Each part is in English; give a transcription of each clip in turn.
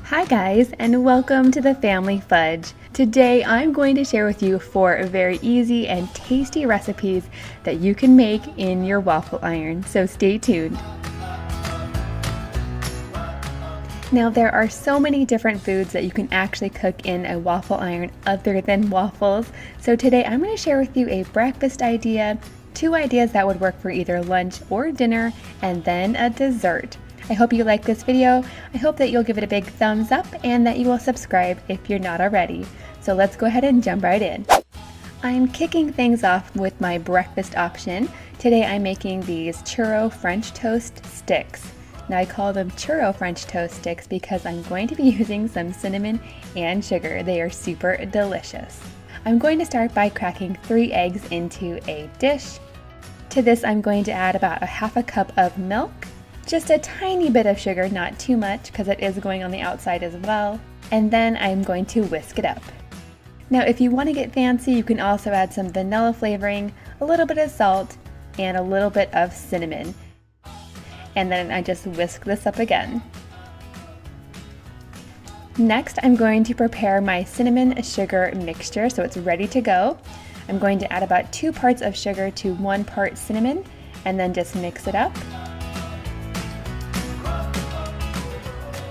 Hi guys, and welcome to the Family Fudge. Today I'm going to share with you 4 very easy and tasty recipes that you can make in your waffle iron, so stay tuned. Now there are so many different foods that you can actually cook in a waffle iron other than waffles, so today I'm going to share with you a breakfast idea, 2 ideas that would work for either lunch or dinner, and then a dessert. I hope you like this video. I hope that you'll give it a big thumbs up and that you will subscribe if you're not already. So let's go ahead and jump right in. I'm kicking things off with my breakfast option. Today I'm making these churro French toast sticks. Now I call them churro French toast sticks because I'm going to be using some cinnamon and sugar. They are super delicious. I'm going to start by cracking 3 eggs into a dish. To this I'm going to add about ½ a cup of milk. Just a tiny bit of sugar, not too much because it is going on the outside as well. And then I'm going to whisk it up. Now if you want to get fancy, you can also add some vanilla flavoring, a little bit of salt, and a little bit of cinnamon. And then I just whisk this up again. Next, I'm going to prepare my cinnamon sugar mixture so it's ready to go. I'm going to add about 2 parts of sugar to 1 part cinnamon and then just mix it up.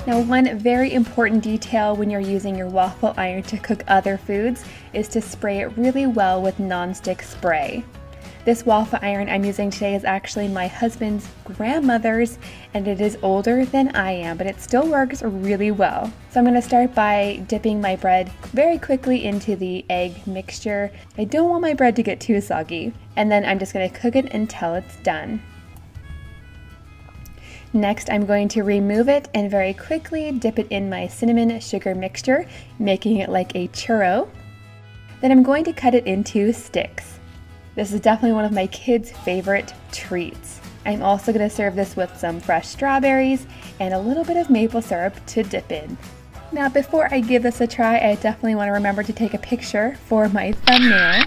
Now one very important detail when you're using your waffle iron to cook other foods is to spray it really well with nonstick spray. This waffle iron I'm using today is actually my husband's grandmother's and it is older than I am, but it still works really well. So I'm going to start by dipping my bread very quickly into the egg mixture. I don't want my bread to get too soggy. And then I'm just going to cook it until it's done. Next, I'm going to remove it and very quickly dip it in my cinnamon sugar mixture, making it like a churro. Then I'm going to cut it into sticks. This is definitely one of my kids' favorite treats. I'm also going to serve this with some fresh strawberries and a little bit of maple syrup to dip in. Now before I give this a try, I definitely want to remember to take a picture for my thumbnail.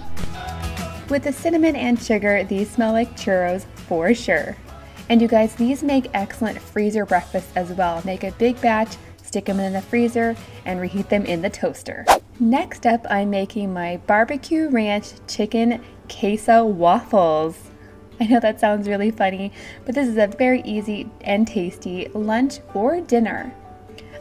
With the cinnamon and sugar, these smell like churros for sure. And you guys, these make excellent freezer breakfasts as well. Make a big batch, stick them in the freezer, and reheat them in the toaster. Next up, I'm making my barbecue ranch chicken queso waffles. I know that sounds really funny, but this is a very easy and tasty lunch or dinner.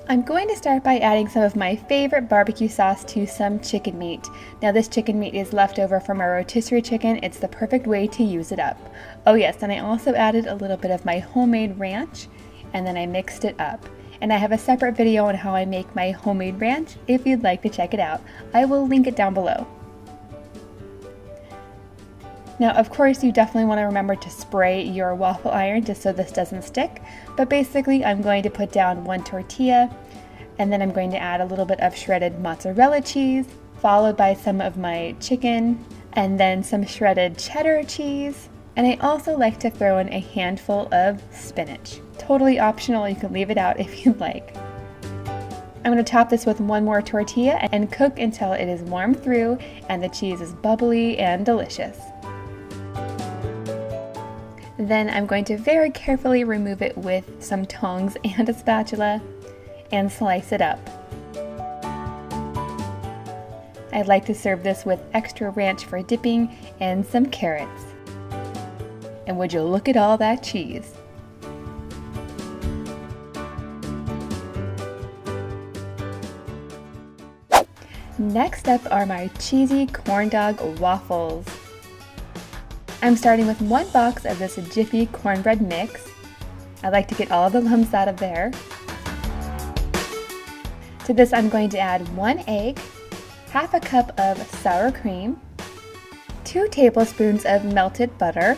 I'm going to start by adding some of my favorite barbecue sauce to some chicken meat. Now this chicken meat is left over from our rotisserie chicken. It's the perfect way to use it up. Oh yes, and I also added a little bit of my homemade ranch and then I mixed it up. And I have a separate video on how I make my homemade ranch if you'd like to check it out. I will link it down below. Now, of course, you definitely want to remember to spray your waffle iron just so this doesn't stick. But basically, I'm going to put down 1 tortilla, and then I'm going to add a little bit of shredded mozzarella cheese, followed by some of my chicken, and then some shredded cheddar cheese. And I also like to throw in a handful of spinach. Totally optional, you can leave it out if you'd like. I'm going to top this with 1 more tortilla and cook until it is warm through and the cheese is bubbly and delicious. Then I'm going to very carefully remove it with some tongs and a spatula and slice it up. I'd like to serve this with extra ranch for dipping and some carrots. And would you look at all that cheese? Next up are my cheesy corn dog waffles. I'm starting with 1 box of this Jiffy cornbread mix. I like to get all the lumps out of there. To this I'm going to add 1 egg, ½ a cup of sour cream, 2 tablespoons of melted butter,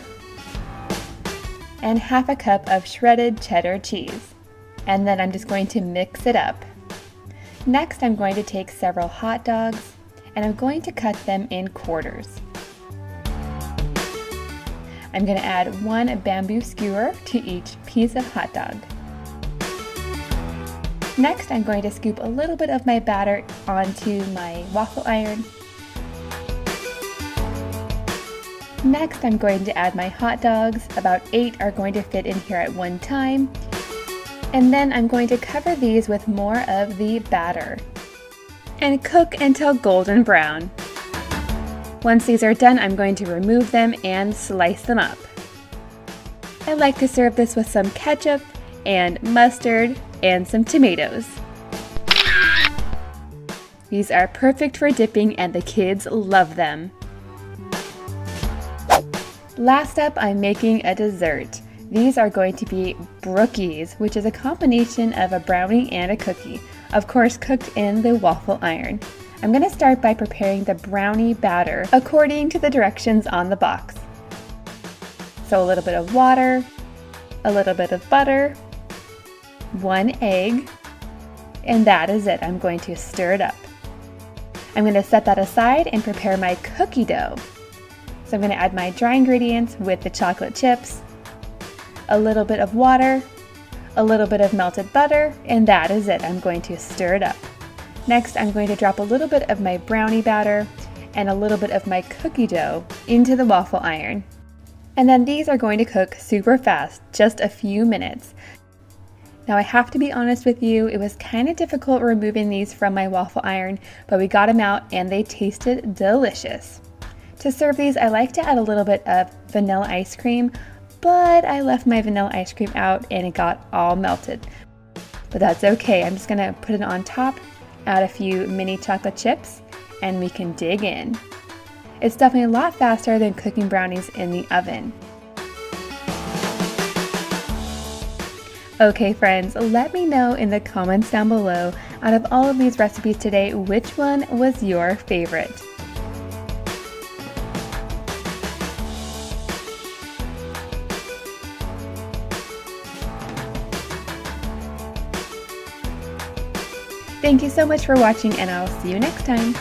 and ½ a cup of shredded cheddar cheese. And then I'm just going to mix it up. Next I'm going to take several hot dogs and I'm going to cut them in quarters. I'm going to add 1 bamboo skewer to each piece of hot dog. Next, I'm going to scoop a little bit of my batter onto my waffle iron. Next, I'm going to add my hot dogs. About 8 are going to fit in here at one time. And then I'm going to cover these with more of the batter and cook until golden brown. Once these are done, I'm going to remove them and slice them up. I like to serve this with some ketchup and mustard and some tomatoes. These are perfect for dipping and the kids love them. Last up, I'm making a dessert. These are going to be brookies, which is a combination of a brownie and a cookie, of course cooked in the waffle iron. I'm going to start by preparing the brownie batter according to the directions on the box. So a little bit of water, a little bit of butter, 1 egg, and that is it. I'm going to stir it up. I'm going to set that aside and prepare my cookie dough. So I'm going to add my dry ingredients with the chocolate chips, a little bit of water, a little bit of melted butter, and that is it. I'm going to stir it up. Next, I'm going to drop a little bit of my brownie batter and a little bit of my cookie dough into the waffle iron. And then these are going to cook super fast, just a few minutes. Now I have to be honest with you, it was kind of difficult removing these from my waffle iron, but we got them out and they tasted delicious. To serve these, I like to add a little bit of vanilla ice cream, but I left my vanilla ice cream out and it got all melted. But that's okay, I'm just gonna put it on top, add a few mini chocolate chips, and we can dig in. It's definitely a lot faster than cooking brownies in the oven. Okay friends, let me know in the comments down below, out of all of these recipes today, which one was your favorite? Thank you so much for watching and I'll see you next time.